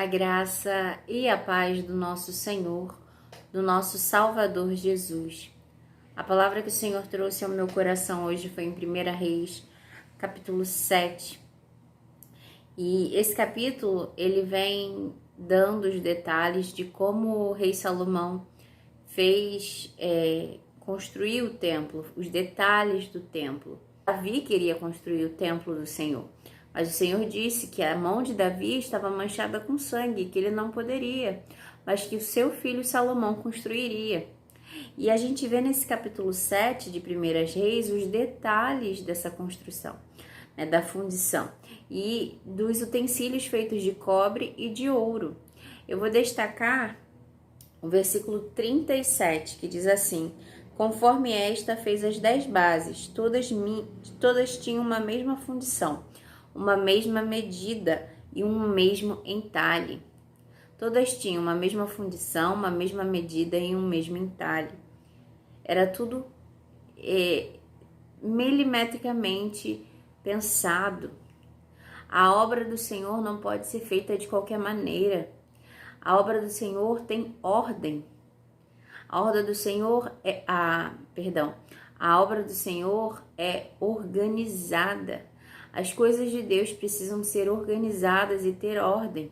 A graça e a paz do nosso Senhor, do nosso Salvador Jesus. A palavra que o Senhor trouxe ao meu coração hoje foi em 1 Reis, capítulo 7. E esse capítulo, ele vem dando os detalhes de como o rei Salomão fez construir o templo, os detalhes do templo. Davi queria construir o templo do Senhor, mas o Senhor disse que a mão de Davi estava manchada com sangue, que ele não poderia, mas que o seu filho Salomão construiria. E a gente vê nesse capítulo 7 de 1 Reis os detalhes dessa construção, né, da fundição e dos utensílios feitos de cobre e de ouro. Eu vou destacar o versículo 37, que diz assim: conforme esta fez as 10 bases, todas tinham uma mesma fundição, uma mesma medida e um mesmo entalhe. Todas tinham uma mesma fundição, uma mesma medida e um mesmo entalhe. Era tudo milimetricamente pensado. A obra do Senhor não pode ser feita de qualquer maneira. A obra do Senhor tem ordem. A obra do Senhor a obra do Senhor é organizada. As coisas de Deus precisam ser organizadas e ter ordem.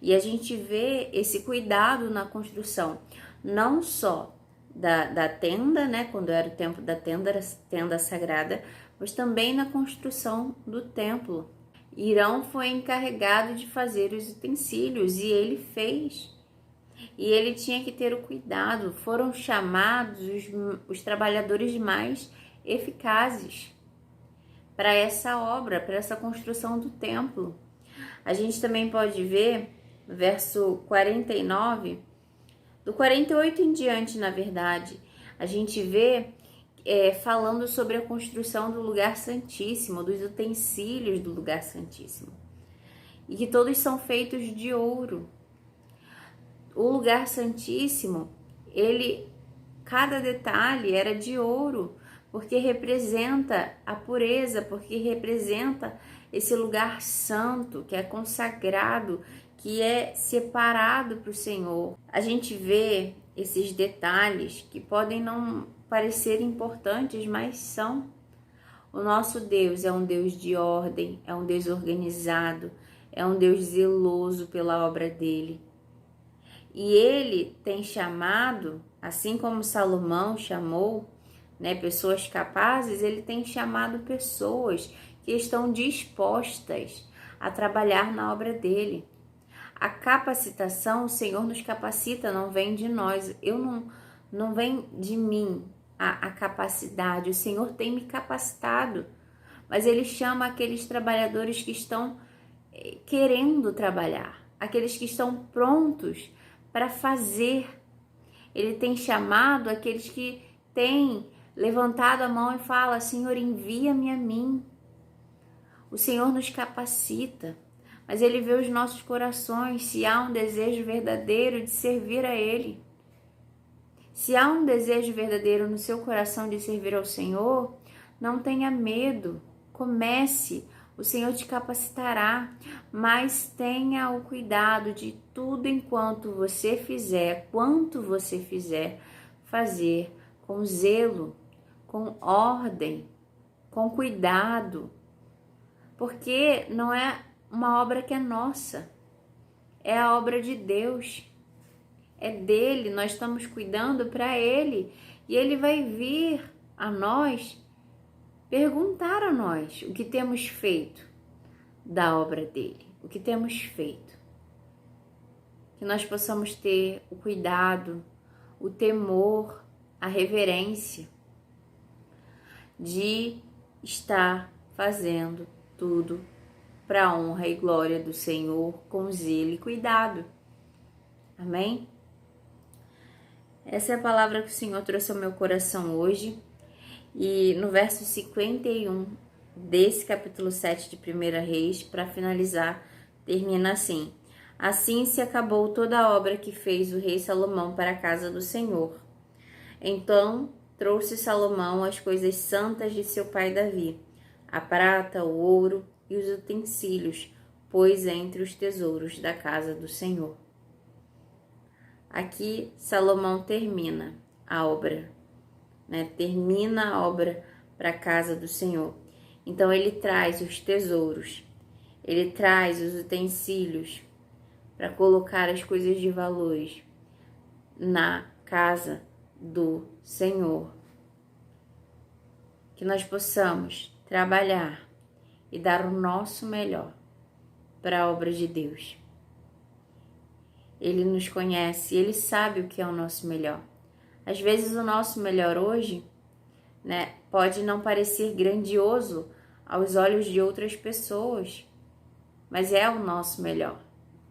E a gente vê esse cuidado na construção, não só da tenda, né, quando era o tempo da tenda, era tenda sagrada, mas também na construção do templo. Irão foi encarregado de fazer os utensílios e ele fez. E ele tinha que ter o cuidado. Foram chamados os trabalhadores mais eficazes para essa obra, para essa construção do templo. A gente também pode ver no verso 49, do 48 em diante, na verdade, a gente vê falando sobre a construção do lugar santíssimo, dos utensílios do lugar santíssimo, e que todos são feitos de ouro. O lugar santíssimo, cada detalhe era de ouro, porque representa a pureza, porque representa esse lugar santo, que é consagrado, que é separado para o Senhor. A gente vê esses detalhes que podem não parecer importantes, mas são. O nosso Deus é um Deus de ordem, é um Deus organizado, é um Deus zeloso pela obra dele. E ele tem chamado, assim como Salomão chamou, né, pessoas capazes, ele tem chamado pessoas que estão dispostas a trabalhar na obra dele. A capacitação, o Senhor nos capacita, não vem de nós. Não vem de mim a capacidade. O Senhor tem me capacitado, mas ele chama aqueles trabalhadores que estão querendo trabalhar, aqueles que estão prontos para fazer. Ele tem chamado aqueles que têm levantado a mão e fala: Senhor, envia-me a mim. O Senhor nos capacita, mas ele vê os nossos corações, se há um desejo verdadeiro de servir a ele. Se há um desejo verdadeiro no seu coração de servir ao Senhor, não tenha medo, comece, o Senhor te capacitará, mas tenha o cuidado de tudo enquanto você fizer, quanto você fizer, fazer com zelo, com ordem, com cuidado, porque não é uma obra que é nossa, é a obra de Deus, é dele, nós estamos cuidando para ele, e ele vai vir a nós, perguntar a nós o que temos feito da obra dele, o que temos feito. Que nós possamos ter o cuidado, o temor, a reverência de estar fazendo tudo para a honra e glória do Senhor, com zelo e cuidado. Amém? Essa é a palavra que o Senhor trouxe ao meu coração hoje. E no verso 51 desse capítulo 7 de 1 Reis, para finalizar, termina assim: assim se acabou toda a obra que fez o rei Salomão para a casa do Senhor. Então trouxe Salomão as coisas santas de seu pai Davi, a prata, o ouro e os utensílios, pôs entre os tesouros da casa do Senhor. Aqui Salomão termina a obra, né? Termina a obra para a casa do Senhor. Então ele traz os tesouros, ele traz os utensílios para colocar as coisas de valores na casa do Senhor. Que nós possamos trabalhar e dar o nosso melhor para a obra de Deus. Ele nos conhece, ele sabe o que é o nosso melhor. Às vezes o nosso melhor hoje, né, pode não parecer grandioso aos olhos de outras pessoas, mas é o nosso melhor.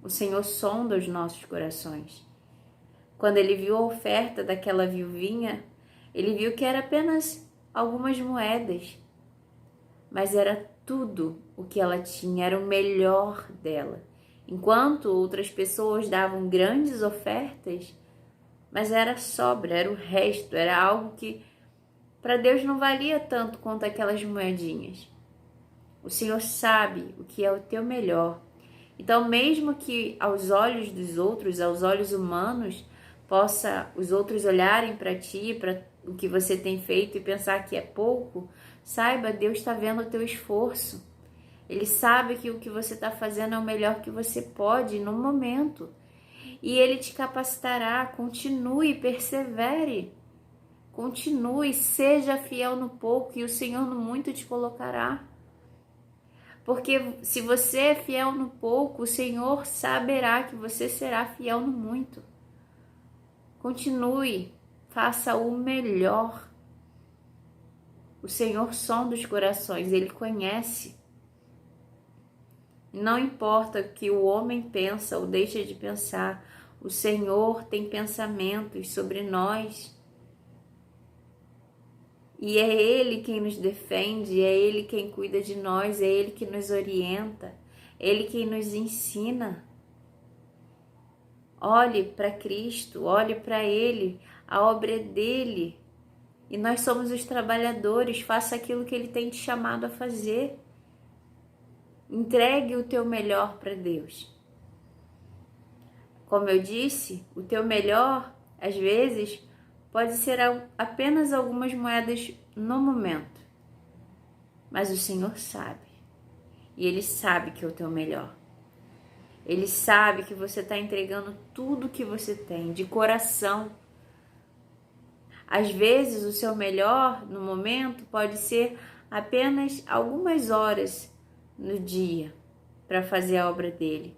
O Senhor sonda os nossos corações. Quando ele viu a oferta daquela viuvinha, ele viu que era apenas algumas moedas, mas era tudo o que ela tinha, era o melhor dela. Enquanto outras pessoas davam grandes ofertas, mas era sobra, era o resto, era algo que para Deus não valia tanto quanto aquelas moedinhas. O Senhor sabe o que é o teu melhor. Então, mesmo que aos olhos dos outros, aos olhos humanos, possa os outros olharem para ti, para o que você tem feito e pensar que é pouco, saiba, Deus está vendo o teu esforço. Ele sabe que o que você está fazendo é o melhor que você pode no momento. E Ele te capacitará. Continue, persevere. Continue, seja fiel no pouco e o Senhor no muito te colocará. Porque se você é fiel no pouco, o Senhor saberá que você será fiel no muito. Continue, faça o melhor. O Senhor sonda os corações, Ele conhece. Não importa o que o homem pensa ou deixa de pensar, o Senhor tem pensamentos sobre nós. E é Ele quem nos defende, é Ele quem cuida de nós, é Ele que nos orienta, é Ele quem nos ensina. Olhe para Cristo, olhe para Ele, a obra é dEle. E nós somos os trabalhadores, faça aquilo que Ele tem te chamado a fazer. Entregue o teu melhor para Deus. Como eu disse, o teu melhor, às vezes, pode ser apenas algumas moedas no momento. Mas o Senhor sabe. E Ele sabe que é o teu melhor. Ele sabe que você está entregando tudo que você tem, de coração. Às vezes, o seu melhor no momento pode ser apenas algumas horas no dia para fazer a obra dele.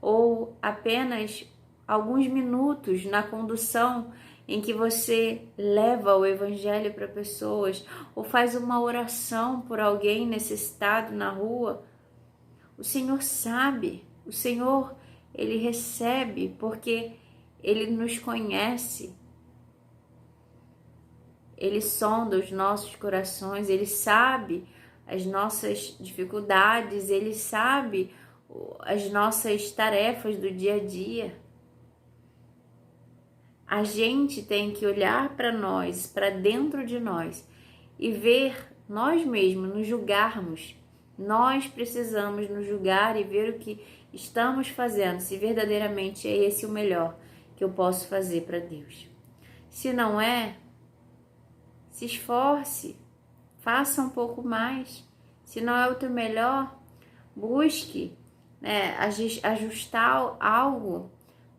Ou apenas alguns minutos na condução em que você leva o evangelho para pessoas, ou faz uma oração por alguém necessitado na rua. O Senhor sabe, o Senhor, Ele recebe, porque Ele nos conhece. Ele sonda os nossos corações, Ele sabe as nossas dificuldades, Ele sabe as nossas tarefas do dia a dia. A gente tem que olhar para nós, para dentro de nós e ver nós mesmos, nos julgarmos. Nós precisamos nos julgar e ver o que estamos fazendo, se verdadeiramente é esse o melhor que eu posso fazer para Deus. Se não é, se esforce, faça um pouco mais. Se não é o teu melhor, busque, né, ajustar algo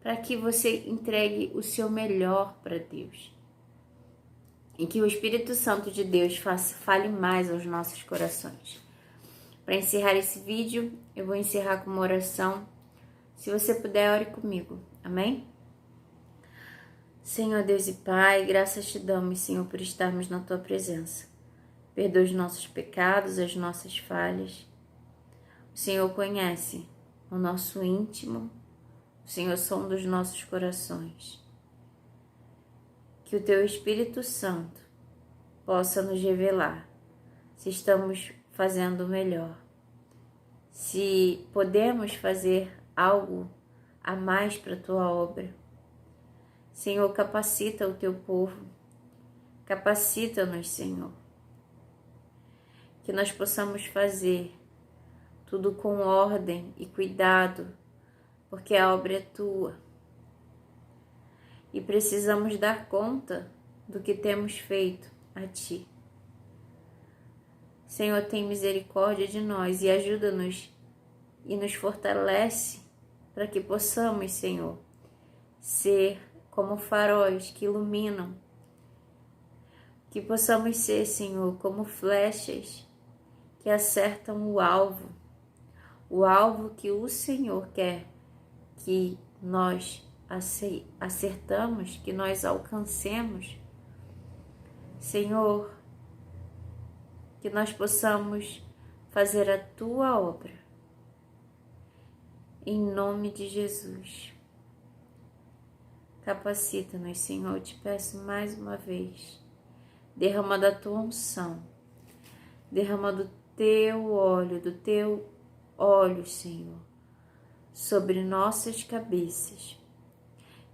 para que você entregue o seu melhor para Deus. E que o Espírito Santo de Deus fale mais aos nossos corações. Para encerrar esse vídeo, eu vou encerrar com uma oração. Se você puder, ore comigo. Amém? Senhor Deus e Pai, graças te damos, Senhor, por estarmos na Tua presença. Perdoa os nossos pecados, as nossas falhas. O Senhor conhece o nosso íntimo, o Senhor sonda os nossos corações. Que o Teu Espírito Santo possa nos revelar se estamos fazendo o melhor, se podemos fazer algo a mais para a Tua obra. Senhor, capacita o Teu povo, capacita-nos, Senhor, que nós possamos fazer tudo com ordem e cuidado, porque a obra é tua. E precisamos dar conta do que temos feito a ti. Senhor, tem misericórdia de nós e ajuda-nos e nos fortalece para que possamos, Senhor, ser como faróis que iluminam, que possamos ser, Senhor, como flechas que acertam o alvo que o Senhor quer que nós acertamos, que nós alcancemos. Senhor, que nós possamos fazer a tua obra. Em nome de Jesus. Capacita-nos, Senhor, eu te peço mais uma vez. Derrama da tua unção. Derrama do teu óleo, Senhor, sobre nossas cabeças.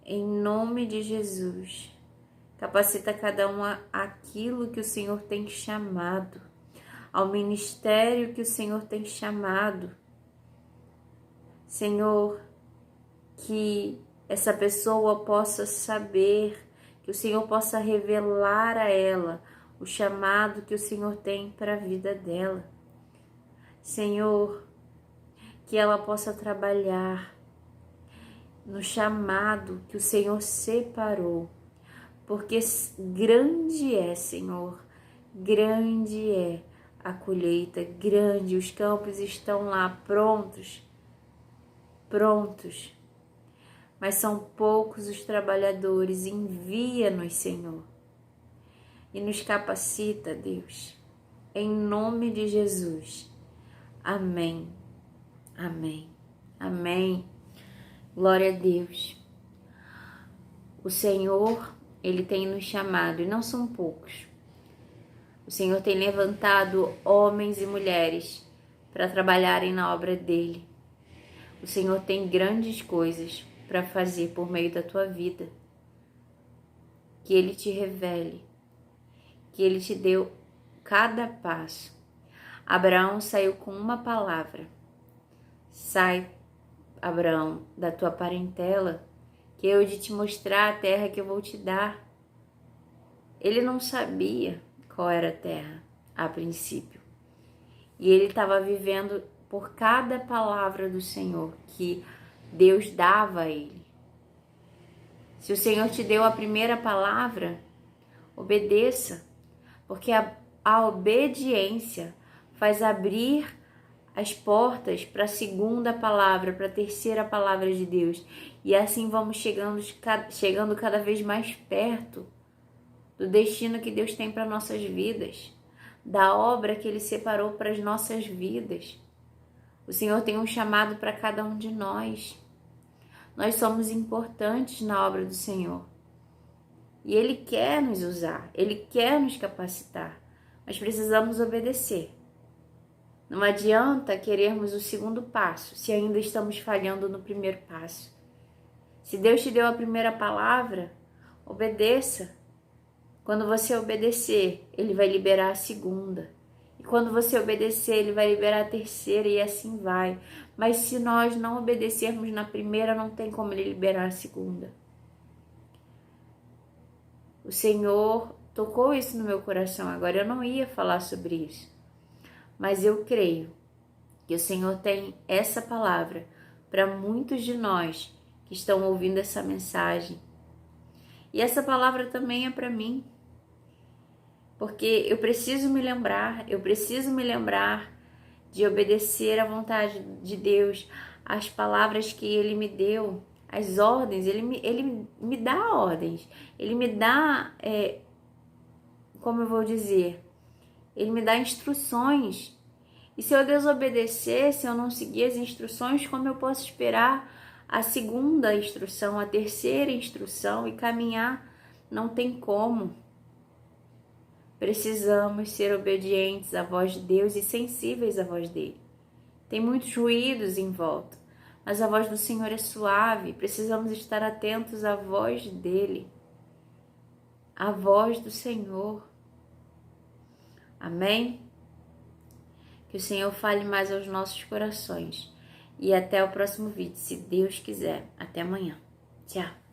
Em nome de Jesus. Capacita cada um aquilo que o Senhor tem chamado, ao ministério que o Senhor tem chamado. Senhor, que essa pessoa possa saber, que o Senhor possa revelar a ela o chamado que o Senhor tem para a vida dela. Senhor, que ela possa trabalhar no chamado que o Senhor separou, porque grande é, Senhor, grande é a colheita, grande, os campos estão lá prontos, mas são poucos os trabalhadores. Envia-nos, Senhor, e nos capacita, Deus, em nome de Jesus. Amém, amém, amém. Glória a Deus. O Senhor, Ele tem nos chamado, e não são poucos. O Senhor tem levantado homens e mulheres para trabalharem na obra dEle. O Senhor tem grandes coisas para fazer por meio da tua vida. Que Ele te revele, que Ele te deu cada passo. Abraão saiu com uma palavra. Sai, Abraão, da tua parentela, que eu de te mostrar a terra que eu vou te dar. Ele não sabia qual era a terra a princípio. E ele estava vivendo por cada palavra do Senhor que Deus dava a ele. Se o Senhor te deu a primeira palavra, obedeça, porque a obediência faz abrir as portas para a segunda palavra, para a terceira palavra de Deus. E assim vamos chegando cada vez mais perto do destino que Deus tem para nossas vidas, da obra que Ele separou para as nossas vidas. O Senhor tem um chamado para cada um de nós. Nós somos importantes na obra do Senhor. E Ele quer nos usar, Ele quer nos capacitar, mas precisamos obedecer. Não adianta querermos o segundo passo se ainda estamos falhando no primeiro passo. Se Deus te deu a primeira palavra, obedeça. Quando você obedecer, Ele vai liberar a segunda. E quando você obedecer, Ele vai liberar a terceira e assim vai. Mas se nós não obedecermos na primeira, não tem como Ele liberar a segunda. O Senhor tocou isso no meu coração. Agora eu não ia falar sobre isso. Mas eu creio que o Senhor tem essa palavra para muitos de nós que estão ouvindo essa mensagem. E essa palavra também é para mim. Porque eu preciso me lembrar de obedecer à vontade de Deus, às palavras que Ele me deu, as ordens. Ele me dá ordens, Ele me dá, como eu vou dizer, Ele me dá instruções. E se eu desobedecer, se eu não seguir as instruções, como eu posso esperar a segunda instrução, a terceira instrução e caminhar? Não tem como. Precisamos ser obedientes à voz de Deus e sensíveis à voz dele. Tem muitos ruídos em volta, mas a voz do Senhor é suave. Precisamos estar atentos à voz dele, à voz do Senhor. Amém? Que o Senhor fale mais aos nossos corações. E até o próximo vídeo, se Deus quiser. Até amanhã. Tchau.